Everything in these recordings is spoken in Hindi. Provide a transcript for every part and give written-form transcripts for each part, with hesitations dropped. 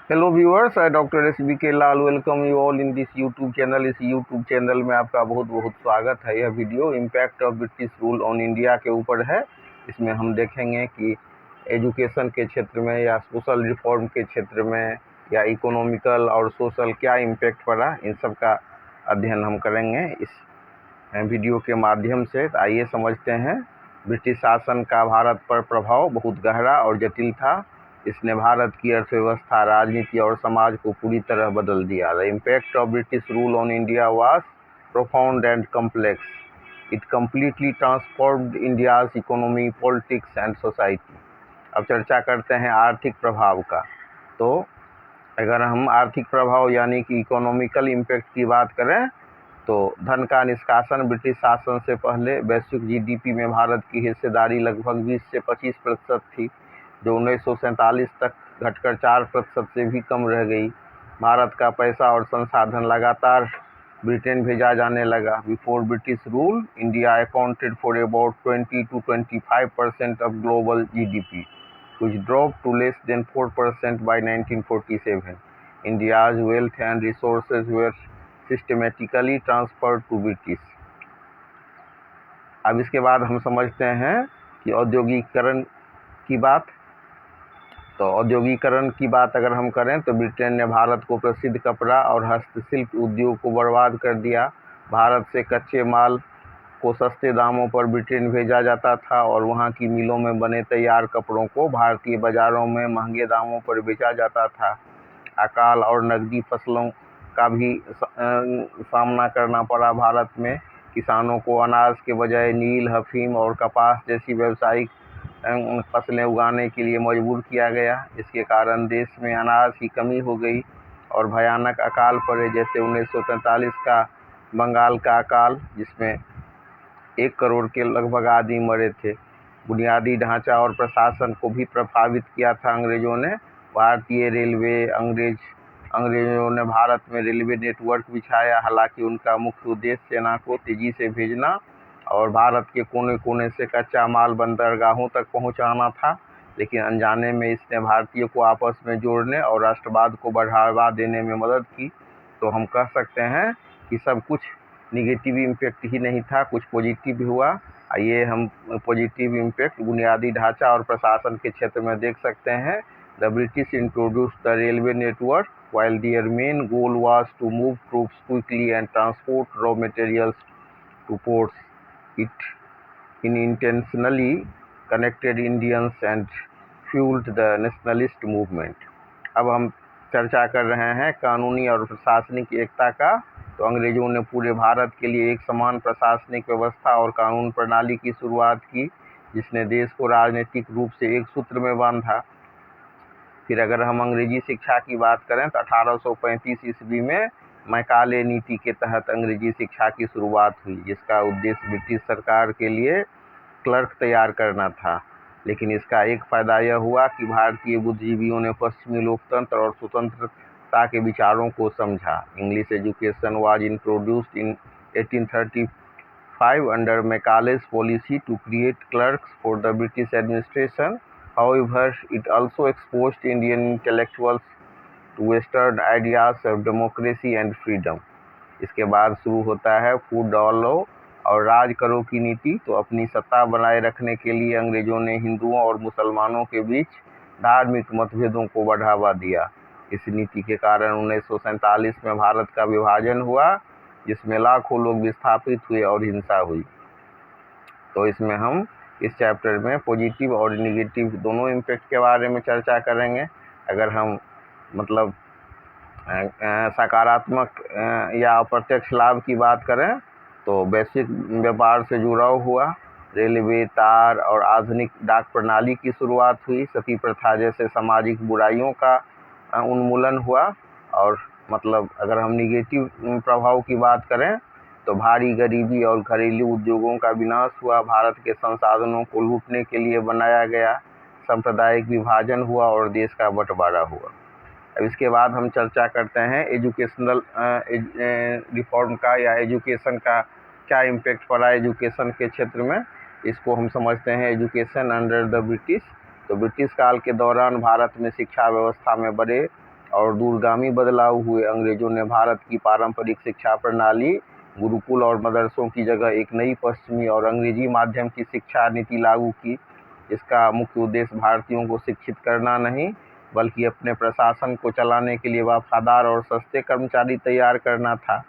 Hello viewers, doctor SBK Lal welcome you all in this YouTube channel. इस यूट्यूब चैनल में आपका बहुत बहुत स्वागत है। यह video impact of British rule on India के ऊपर है। इसमें हम देखेंगे कि एजुकेशन के क्षेत्र में या सोशल रिफॉर्म के क्षेत्र में या इकोनॉमिकल और सोशल क्या इम्पैक्ट पड़ा, इन सब का अध्ययन हम करेंगे इस वीडियो के माध्यम से। आइए समझते हैं। ब्रिटिश शासन का भारत पर प्रभाव बहुत गहरा और जटिल था। इसने भारत की अर्थव्यवस्था, राजनीति और समाज को पूरी तरह बदल दिया। The impact of British rule on India was profound and complex. It completely transformed India's economy, politics and society. अब चर्चा करते हैं आर्थिक प्रभाव का। तो अगर हम आर्थिक प्रभाव यानी कि इकोनॉमिकल इम्पैक्ट की बात करें तो धन का निष्कासन ब्रिटिश शासन से पहले वैश्विक GDP में भारत की हिस्सेदारी लगभग 20 से 25% थी, जो 1947 तक घटकर 4% से भी कम रह गई। भारत का पैसा और संसाधन लगातार ब्रिटेन भेजा जाने लगा। Before British rule, India accounted for about 20 to 25% of global GDP, which dropped to less than 4% by 1947. India's wealth and resources were systematically transferred to British. अब इसके बाद हम समझते हैं कि औद्योगिकीकरण की बात। तो औद्योगिकीकरण की बात अगर हम करें तो ब्रिटेन ने भारत को प्रसिद्ध कपड़ा और हस्तशिल्प उद्योग को बर्बाद कर दिया। भारत से कच्चे माल को सस्ते दामों पर ब्रिटेन भेजा जाता था और वहां की मिलों में बने तैयार कपड़ों को भारतीय बाजारों में महंगे दामों पर बेचा जाता था। अकाल और नकदी फसलों का भी सामना करना पड़ा। भारत में किसानों को अनाज के बजाय नील, अफीम और कपास जैसी व्यावसायिक फसलें उगाने के लिए मजबूर किया गया। इसके कारण देश में अनाज की कमी हो गई और भयानक अकाल पड़े, जैसे 1943 का बंगाल का अकाल, जिसमें 1 करोड़ के लगभग आदमी मरे थे। बुनियादी ढांचा और प्रशासन को भी प्रभावित किया था अंग्रेजों ने। भारतीय रेलवे अंग्रेजों ने भारत में रेलवे नेटवर्क बिछाया। हालांकि उनका मुख्य उद्देश्य सेना को तेजी से भेजना और भारत के कोने कोने से कच्चा माल बंदरगाहों तक पहुंचाना था, लेकिन अनजाने में इसने भारतीयों को आपस में जोड़ने और राष्ट्रवाद को बढ़ावा देने में मदद की। तो हम कह सकते हैं कि सब कुछ निगेटिव इम्पैक्ट ही नहीं था, कुछ पॉजिटिव भी हुआ। आइए हम पॉजिटिव इम्पैक्ट बुनियादी ढांचा और प्रशासन के क्षेत्र में देख सकते हैं। The British introduced the railway network while their main goal was to move troops quickly and transport raw materials to ports. It unintentionally connected Indians and fueled the nationalist movement. अब हम चर्चा कर रहे हैं कानूनी और प्रशासनिक एकता का। तो अंग्रेजों ने पूरे भारत के लिए एक समान प्रशासनिक व्यवस्था और कानून प्रणाली की शुरुआत की, जिसने देश को राजनीतिक रूप से एक सूत्र में बांधा। फिर अगर हम अंग्रेजी शिक्षा की बात करें तो 1835 ईस्वी में मैकाले नीति के तहत अंग्रेजी शिक्षा की शुरुआत हुई, जिसका उद्देश्य ब्रिटिश सरकार के लिए क्लर्क तैयार करना था। लेकिन इसका एक फायदा यह हुआ कि भारतीय बुद्धिजीवियों ने पश्चिमी लोकतंत्र और स्वतंत्रता के विचारों को समझा। English education was introduced in 1835 under Macaulay's policy to create clerks for the British administration. However, it also exposed Indian intellectuals to Western ideas of democracy and freedom. इसके बाद शुरू होता है फूड डालो और राज करो की नीति। तो अपनी सत्ता बनाए रखने के लिए अंग्रेजों ने हिंदुओं और मुसलमानों के बीच धार्मिक मतभेदों को बढ़ावा दिया। इस नीति के कारण 1947 में भारत का विभाजन हुआ, जिसमें लाखों लोग विस्थापित हुए और हिंसा हुई। तो इसमें हम इस चैप्टर में पॉजिटिव और निगेटिव दोनों इम्पैक्ट के बारे में चर्चा करेंगे। अगर हम मतलब सकारात्मक या अप्रत्यक्ष लाभ की बात करें तो वैश्विक व्यापार से जुड़ाव हुआ, रेलवे, तार और आधुनिक डाक प्रणाली की शुरुआत हुई, सती प्रथा जैसे सामाजिक बुराइयों का उन्मूलन हुआ। और मतलब अगर हम निगेटिव प्रभाव की बात करें तो भारी गरीबी और घरेलू उद्योगों का विनाश हुआ, भारत के संसाधनों को लूटने के लिए बनाया गया, सांप्रदायिक विभाजन हुआ और देश का बंटवारा हुआ। अब इसके बाद हम चर्चा करते हैं एजुकेशनल रिफॉर्म का या एजुकेशन का क्या इम्पैक्ट पड़ा एजुकेशन के क्षेत्र में। इसको हम समझते हैं एजुकेशन अंडर द ब्रिटिश। तो ब्रिटिश काल के दौरान भारत में शिक्षा व्यवस्था में बड़े और दूरगामी बदलाव हुए। अंग्रेजों ने भारत की पारंपरिक शिक्षा प्रणाली गुरुकुल और मदरसों की जगह एक नई पश्चिमी और अंग्रेजी माध्यम की शिक्षा नीति लागू की। इसका मुख्य उद्देश्य भारतीयों को शिक्षित करना नहीं, बल्कि अपने प्रशासन को चलाने के लिए वफादार और सस्ते कर्मचारी तैयार करना था।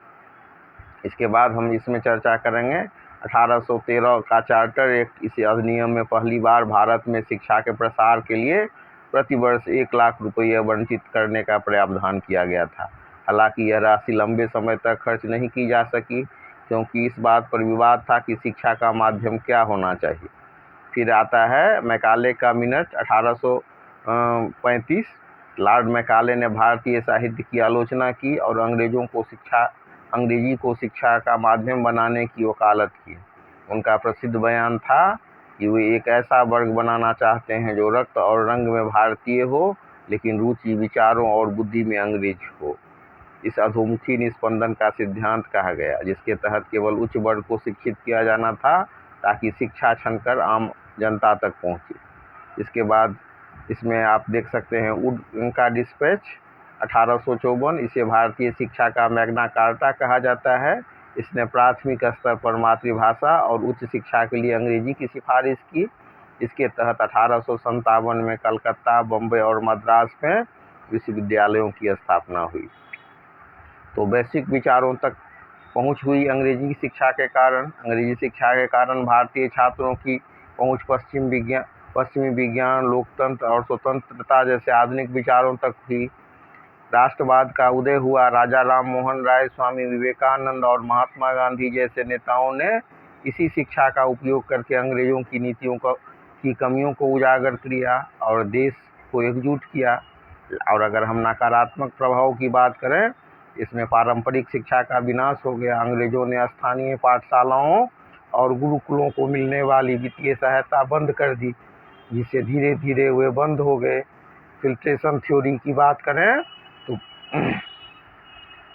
इसके बाद हम इसमें चर्चा करेंगे 1813 का चार्टर एक्ट। इस अधिनियम में पहली बार भारत में शिक्षा के प्रसार के लिए प्रतिवर्ष 1 लाख रुपये आवंटित करने का प्रावधान किया गया था। हालांकि यह राशि लंबे समय तक खर्च नहीं की जा सकी, क्योंकि इस बात पर विवाद था कि शिक्षा का माध्यम क्या होना चाहिए। फिर आता है मैकाले का मिनट 1835। लॉर्ड मैकाले ने भारतीय साहित्य की आलोचना की और अंग्रेजी को शिक्षा का माध्यम बनाने की वकालत की। उनका प्रसिद्ध बयान था कि वे एक ऐसा वर्ग बनाना चाहते हैं जो रक्त और रंग में भारतीय हो, लेकिन रुचि, विचारों और बुद्धि में अंग्रेज हो। इस अधोमुखी निस्पंदन का सिद्धांत कहा गया, जिसके तहत केवल उच्च वर्ग को शिक्षित किया जाना था ताकि शिक्षा छनकर आम जनता तक पहुंचे। इसके बाद इसमें आप देख सकते हैं वुड का डिस्पैच 1854। इसे भारतीय शिक्षा का मैग्ना कार्टा कहा जाता है। इसने प्राथमिक स्तर पर मातृभाषा और उच्च शिक्षा के लिए अंग्रेजी की सिफारिश की। इसके तहत 1857 में कलकत्ता, बम्बई और मद्रास में विश्वविद्यालयों की स्थापना हुई। तो वैश्विक विचारों तक पहुंच हुई अंग्रेजी शिक्षा के कारण। अंग्रेजी शिक्षा के कारण भारतीय छात्रों की पहुंच पश्चिमी विज्ञान, लोकतंत्र और स्वतंत्रता जैसे आधुनिक विचारों तक हुई। राष्ट्रवाद का उदय हुआ। राजा राम मोहन राय, स्वामी विवेकानंद और महात्मा गांधी जैसे नेताओं ने इसी शिक्षा का उपयोग करके अंग्रेजों की नीतियों की कमियों को उजागर किया और देश को एकजुट किया। और अगर हम नकारात्मक प्रभाव की बात करें, इसमें पारंपरिक शिक्षा का विनाश हो गया। अंग्रेजों ने स्थानीय पाठशालाओं और गुरुकुलों को मिलने वाली वित्तीय सहायता बंद कर दी, जिससे धीरे धीरे वे बंद हो गए। फिल्ट्रेशन थ्योरी की बात करें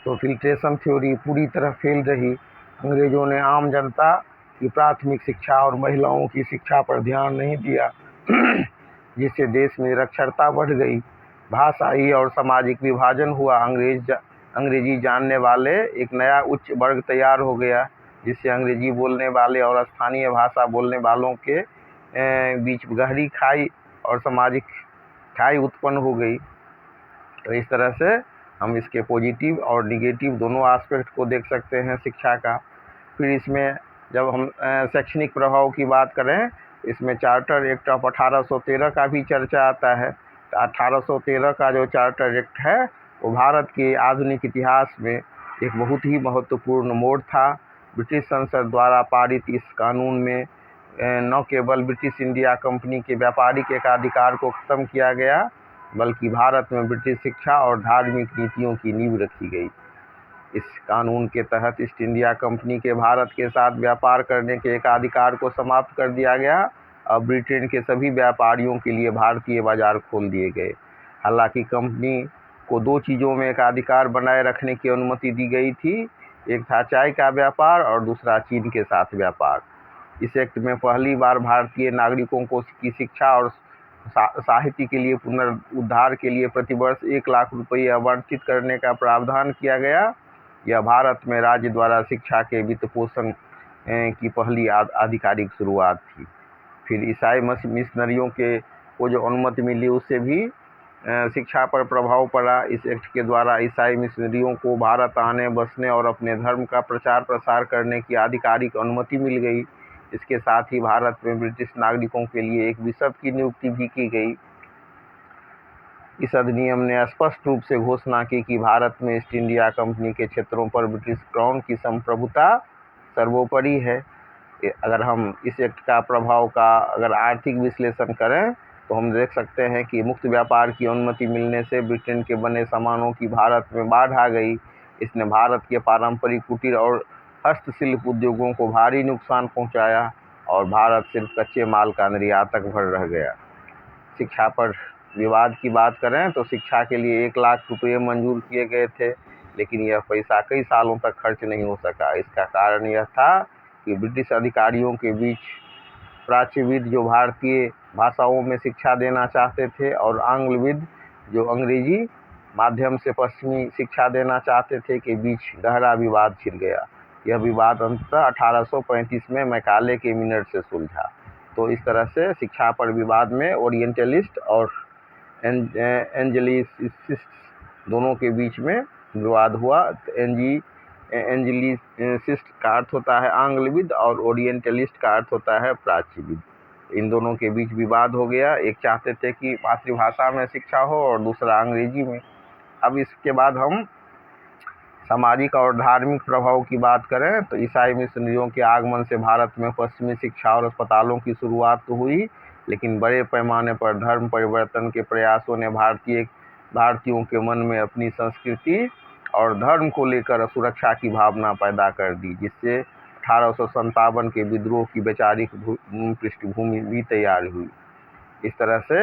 तो फिल्ट्रेशन थ्योरी पूरी तरह फेल रही। अंग्रेजों ने आम जनता की प्राथमिक शिक्षा और महिलाओं की शिक्षा पर ध्यान नहीं दिया, जिससे देश में निरक्षरता बढ़ गई। भाषाई और सामाजिक विभाजन हुआ। अंग्रेजी जानने वाले एक नया उच्च वर्ग तैयार हो गया, जिससे अंग्रेजी बोलने वाले और स्थानीय भाषा बोलने वालों के बीच गहरी खाई और सामाजिक खाई उत्पन्न हो गई। तो इस तरह से हम इसके पॉजिटिव और निगेटिव दोनों एस्पेक्ट को देख सकते हैं शिक्षा का। फिर इसमें जब हम शैक्षणिक प्रभाव की बात करें, इसमें चार्टर एक्ट ऑफ 1813 का भी चर्चा आता है। 1813 का जो चार्टर एक्ट है वो भारत के आधुनिक इतिहास में एक बहुत ही महत्वपूर्ण मोड़ था। ब्रिटिश संसद द्वारा पारित इस कानून में न केवल ब्रिटिश इंडिया कंपनी के व्यापारिक एकाधिकार को खत्म किया गया, बल्कि भारत में ब्रिटिश शिक्षा और धार्मिक नीतियों की नींव रखी गई। इस कानून के तहत ईस्ट इंडिया कंपनी के भारत के साथ व्यापार करने के एकाधिकार को समाप्त कर दिया गया और ब्रिटेन के सभी व्यापारियों के लिए भारतीय बाजार खोल दिए गए। हालांकि कंपनी को 2 चीज़ों में एकाधिकार बनाए रखने की अनुमति दी गई थी। एक था चाय का व्यापार और दूसरा चीन के साथ व्यापार। इस एक्ट में पहली बार भारतीय नागरिकों को की शिक्षा और साहित्य के लिए पुनरुद्धार के लिए प्रतिवर्ष 1 लाख रुपये आवंटित करने का प्रावधान किया गया। यह भारत में राज्य द्वारा शिक्षा के वित्त पोषण की पहली आधिकारिक शुरुआत थी। फिर ईसाई मिशनरियों को जो अनुमति मिली, उससे भी शिक्षा पर प्रभाव पड़ा। इस एक्ट के द्वारा ईसाई मिशनरियों को भारत आने, बसने और अपने धर्म का प्रचार प्रसार करने की आधिकारिक अनुमति मिल गई। इसके साथ ही भारत में ब्रिटिश नागरिकों के लिए एक बिशप की नियुक्ति भी की गई। इस अधिनियम ने स्पष्ट रूप से घोषणा की कि भारत में ईस्ट इंडिया कंपनी के क्षेत्रों पर ब्रिटिश क्राउन की संप्रभुता सर्वोपरि है। अगर हम इस एक्ट का प्रभाव का अगर आर्थिक विश्लेषण करें तो हम देख सकते हैं कि मुक्त व्यापार की अनुमति मिलने से ब्रिटेन के बने सामानों की भारत में बाढ़ आ गई। इसने भारत के पारंपरिक कुटीर और हस्तशिल्प उद्योगों को भारी नुकसान पहुंचाया और भारत सिर्फ कच्चे माल का निर्यातक भर रह गया। शिक्षा पर विवाद की बात करें तो शिक्षा के लिए 1 लाख रुपये मंजूर किए गए थे, लेकिन यह पैसा कई सालों तक खर्च नहीं हो सका। इसका कारण यह था कि ब्रिटिश अधिकारियों के बीच प्राच्यविद जो भारतीय भाषाओं में शिक्षा देना चाहते थे और आंग्लविद जो अंग्रेजी माध्यम से पश्चिमी शिक्षा देना चाहते थे के बीच गहरा विवाद छिड़ गया। यह विवाद अंततः 1835 में मैकाले के मिनट से सुलझा। तो इस तरह से शिक्षा पर विवाद में ओरिएंटलिस्ट और एंजेलिसिस्ट दोनों के बीच में विवाद हुआ। एंजेलिसिस्ट का अर्थ होता है आंग्लविद और ओरिएंटलिस्ट का अर्थ होता है प्राच्यविद। इन दोनों के बीच विवाद हो गया। एक चाहते थे कि मातृभाषा में शिक्षा हो और दूसरा अंग्रेजी में। अब इसके बाद हम सामाजिक और धार्मिक प्रभाव की बात करें तो ईसाई मिशनरियों के आगमन से भारत में पश्चिमी शिक्षा और अस्पतालों की शुरुआत तो हुई, लेकिन बड़े पैमाने पर धर्म परिवर्तन के प्रयासों ने भारतीयों के मन में अपनी संस्कृति और धर्म को लेकर सुरक्षा की भावना पैदा कर दी, जिससे 1857 के विद्रोह की वैचारिक पृष्ठभूमि भी तैयार हुई। इस तरह से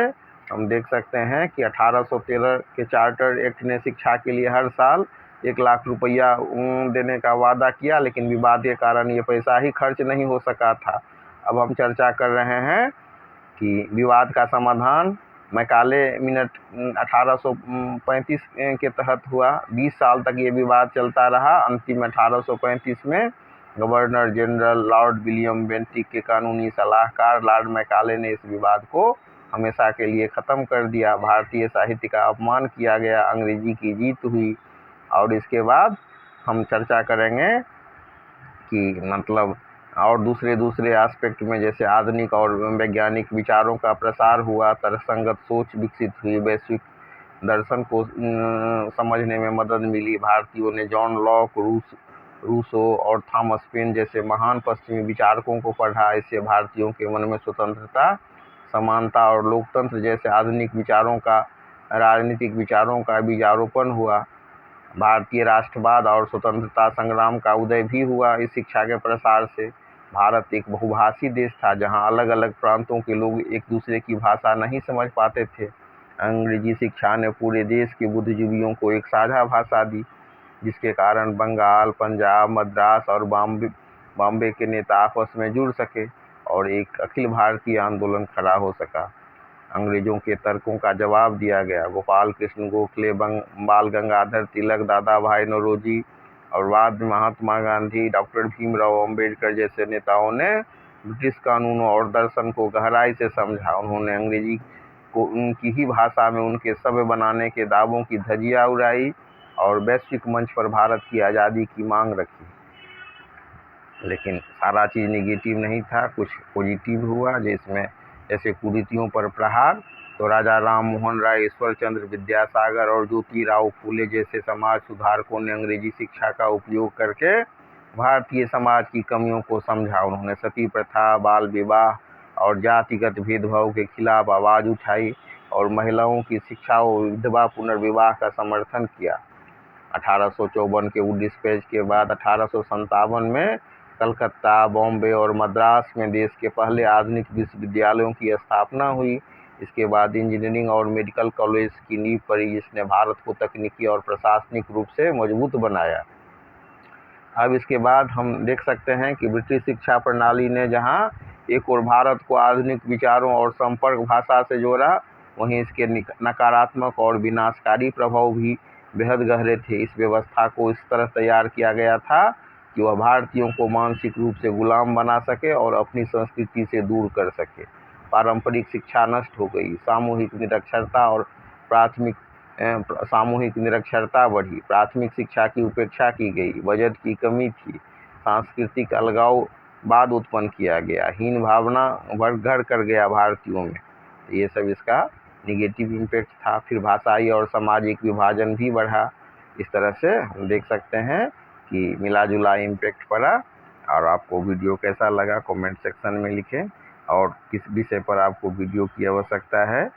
हम देख सकते हैं कि 1813 के चार्टर एक्ट ने शिक्षा के लिए हर साल 1 लाख रुपया देने का वादा किया, लेकिन विवाद के कारण ये पैसा ही खर्च नहीं हो सका था। अब हम चर्चा कर रहे हैं कि विवाद का समाधान मैकाले मिनट 1835 के तहत हुआ। 20 साल तक ये विवाद चलता रहा। अंतिम 1835 में governor general Lord William Bentinck के कानूनी सलाहकार लॉर्ड मैकाले ने इस विवाद को हमेशा के लिए ख़त्म कर दिया। भारतीय साहित्य का अपमान किया गया, अंग्रेजी की जीत हुई। और इसके बाद हम चर्चा करेंगे कि मतलब और दूसरे एस्पेक्ट में, जैसे आधुनिक और वैज्ञानिक विचारों का प्रसार हुआ, तर्कसंगत सोच विकसित हुई, वैश्विक दर्शन को समझने में मदद मिली। भारतीयों ने जॉन लॉक, रूसो और थॉमस पेन जैसे महान पश्चिमी विचारकों को पढ़ा। इससे भारतीयों के मन में स्वतंत्रता, समानता और लोकतंत्र जैसे आधुनिक विचारों का, राजनीतिक विचारों का बीजारोपण हुआ। भारतीय राष्ट्रवाद और स्वतंत्रता संग्राम का उदय भी हुआ। इस शिक्षा के प्रसार से भारत एक बहुभाषी देश था, जहां अलग अलग प्रांतों के लोग एक दूसरे की भाषा नहीं समझ पाते थे। अंग्रेजी शिक्षा ने पूरे देश के बुद्धिजीवियों को एक साझा भाषा दी, जिसके कारण बंगाल, पंजाब, मद्रास और बॉम्बे के नेता आपस में जुड़ सके और एक अखिल भारतीय आंदोलन खड़ा हो सका। अंग्रेजों के तर्कों का जवाब दिया गया। गोपाल कृष्ण गोखले, बाल गंगाधर तिलक, दादा भाई नौरोजी और बाद में महात्मा गांधी, डॉक्टर भीमराव अंबेडकर जैसे नेताओं ने ब्रिटिश कानूनों और दर्शन को गहराई से समझा। उन्होंने अंग्रेजी को उनकी ही भाषा में उनके सभ्य बनाने के दावों की धज्जियां उड़ाई और वैश्विक मंच पर भारत की आज़ादी की मांग रखी। लेकिन सारा चीज़ निगेटिव नहीं था, कुछ पॉजिटिव हुआ, जिसमें जैसे कुरीतियों पर प्रहार। तो राजा राम मोहन राय, ईश्वर चंद्र विद्यासागर और ज्योतिराव फूले जैसे समाज सुधारकों ने अंग्रेजी शिक्षा का उपयोग करके भारतीय समाज की कमियों को समझा। उन्होंने सती प्रथा, बाल विवाह और जातिगत भेदभाव के खिलाफ आवाज़ उठाई और महिलाओं की शिक्षा और विधवा पुनर्विवाह का समर्थन किया। 1854 के वुड डिस्पैच के बाद 1857 में कलकत्ता, बॉम्बे और मद्रास में देश के पहले आधुनिक विश्वविद्यालयों की स्थापना हुई। इसके बाद इंजीनियरिंग और मेडिकल कॉलेज की नींव पड़ी, जिसने भारत को तकनीकी और प्रशासनिक रूप से मजबूत बनाया। अब इसके बाद हम देख सकते हैं कि ब्रिटिश शिक्षा प्रणाली ने जहां एक और भारत को आधुनिक विचारों और संपर्क भाषा से जोड़ा, वहीं इसके नकारात्मक और विनाशकारी प्रभाव भी बेहद गहरे थे। इस व्यवस्था को इस तरह तैयार किया गया था कि वह भारतीयों को मानसिक रूप से गुलाम बना सके और अपनी संस्कृति से दूर कर सके। पारंपरिक शिक्षा नष्ट हो गई, सामूहिक निरक्षरता बढ़ी, प्राथमिक शिक्षा की उपेक्षा की गई, बजट की कमी थी, सांस्कृतिक अलगाववाद उत्पन्न किया गया, हीन भावना घर कर गया भारतीयों में। तो ये सब इसका निगेटिव इम्पैक्ट था। फिर भाषाई और सामाजिक विभाजन भी बढ़ा। इस तरह से हम देख सकते हैं कि मिला जुला इम्पैक्ट पड़ा। और आपको वीडियो कैसा लगा कमेंट सेक्शन में लिखें, और किस विषय पर आपको वीडियो की आवश्यकता है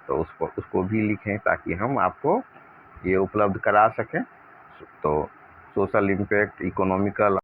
तो उसको भी लिखें, ताकि हम आपको ये उपलब्ध करा सकें। तो सोशल इम्पैक्ट, इकोनॉमिकल